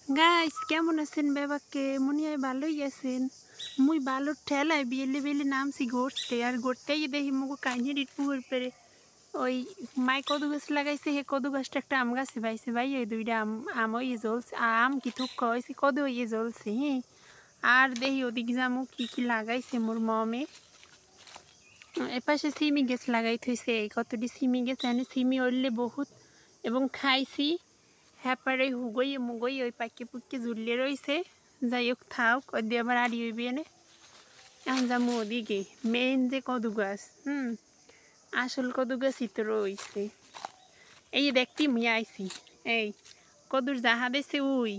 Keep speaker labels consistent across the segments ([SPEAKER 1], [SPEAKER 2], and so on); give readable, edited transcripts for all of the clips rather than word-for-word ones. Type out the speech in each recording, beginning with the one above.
[SPEAKER 1] Guys কেমন আছেন বাবাকে মনে হয় ভালোই আছেন। মুই ভালো ঠেলায় বিয়েলে বেলে নামছি ঘুরতে আর ঘুরতেই দেখি মুগো কাহিনীর পুকুর পেরে ওই মাই কদু গাছ লাগাইছে হে কদু গাছটা একটা আম গাছে পাইছে ভাই ওই দুইটা আম হইয়ে জ্বলছে আম কি থুক হয়েছে কদু হইয়ে জ্বলছে হ্যাঁ। আর দেখি ওদিক যামু কি কি লাগাইছে মোর মমে এপাশে সিমি গাছ লাগাই থইছে এই কতটি সিমি গাছ এনে সিমি উঠলে বহুত এবং খাইছি হ্যাপারে হুগইয়ে মুগই ওই পাইকে পুটকে ঝুলিয়ে রয়েছে যাই হোক থাক ওই দিয়ে আবার আড়ি হইবি এনে এখন যাবো ওদিকে মেইন যে কদু গাছ আসল কদু গাছই তো রয়েছে এই দেখতি মুই আইছি এই কদুর জাহা দেছে উই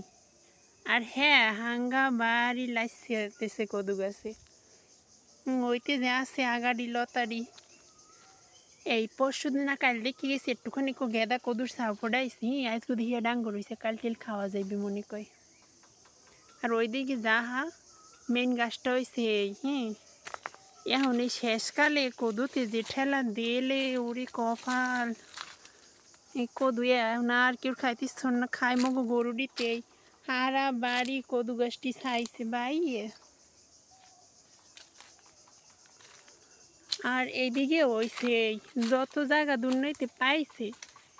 [SPEAKER 1] আর হ্যাঁ হাঙ্গা বাড়ি লাইছে কদু গাছে ওইতে যে আছে আগাড়ি লতারি এই পরশু দিন না কাল দেখি গেছি একটুখানি গেদা কদুর সাউ ফোটাইছি আজকে দিয়ে ডাঙ্গর হয়েছে কাল টেল খাওয়া যাইবে মনে কয়। আর ওই দিকে যাহা মেন গাছটা হয়েছে এই এখন এই শেষকালে কদুতে যে ঠেলা দিলে ওরে কপাল এই কদু এখন আর কেউ খাইতিস না খাই মগো গরু দিতে হারা বাড়ি কদু গাছটি ছাইছে বাইয়ে। আর এইদিকে হয়েছে যত জায়গা দুর্নীতি পাইছে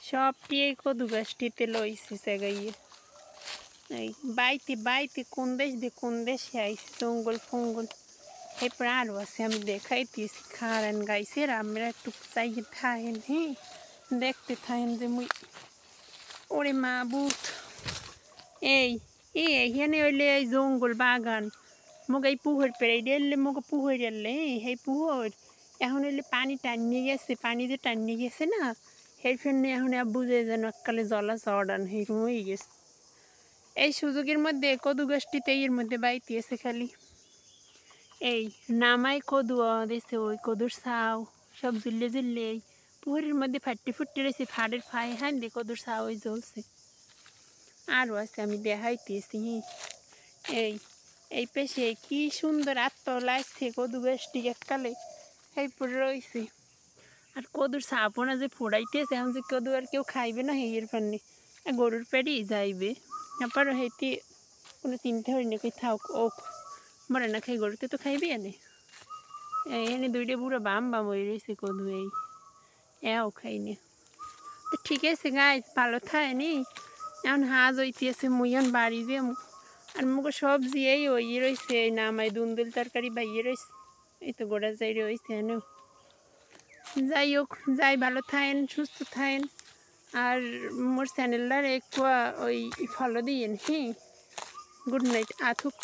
[SPEAKER 1] সবটি এই কদু গাছটিতে লইছে জায়গাইয়ে এই বাইতে বাইতে কোন দেশ দিয়ে কোন দেশে আইছে জঙ্গল ফঙ্গল এরপর আরও আছে আমি দেখাইতেছি খারান গাইছে আমরা একটু চাইয়ে থাকেন হ্যাঁ দেখতে থাকেন যে মুই ওরে মা বুট এই এইখানে হইলে এই জঙ্গল বাগান মোক এই পুহর পেরে ডেললে মোক পুহর ডেললে সেই পুহর এখন হইলে পানি টানিয়ে গেছে পানি যে টানিয়ে গেছে না সেই ফেরনে এখন বুঝে যেন এককালে জলা চড়ান সেইরকম হয়ে গেছে। এই সুযোগের মধ্যে কদু গাছটিতে এর মধ্যে বাইতে আছে খালি এই নামাই কদু দিয়েছে ওই কদুর ছাও সব ঝুললে ঝুললে এই পুকুরের মধ্যে ফাটতে ফুটতে রয়েছে ফাড়ের ফাই হান দিয়ে কদুর ছাও ওই জ্বলছে আরও আছে আমি দেখাইতেছি এই এই পেশে কি সুন্দর আত্ম লাগছে কদু গাছটি এককালে এই পড়ে রয়েছে আর কদুর ছাপনা যে ফোড়াইতেছে এখন যে কদু আর কেউ খাইবে না হেয়ের ফান্নে গরুর পেটেই যাইবে তারপর হেঁটে কোনো চিন্তা হই না কই থাক ওক মরে না খাই গরুতে তো খাইবে এনে এনে দুইটা পুরো বাম হয়ে রয়েছে কদু এই এও খাইনি তো ঠিক আছে গাইজ ভালো থাকেনি এখন হাজ হইতেছে মুইয়ন বাড়ি যে আর মুখে সবজি এই ওই রয়েছে এই নামাই দুন্দুল তরকারি বাইয়ে রয়েছে এই তো গোড়া যাই রয়েছে এনেও যাই হোক যাই ভালো থাকেন সুস্থ থাকেন আর মোর চ্যানেলটার একটু ওই ফলো দিয়েন হ্যাঁ গুড নাইট আথুক।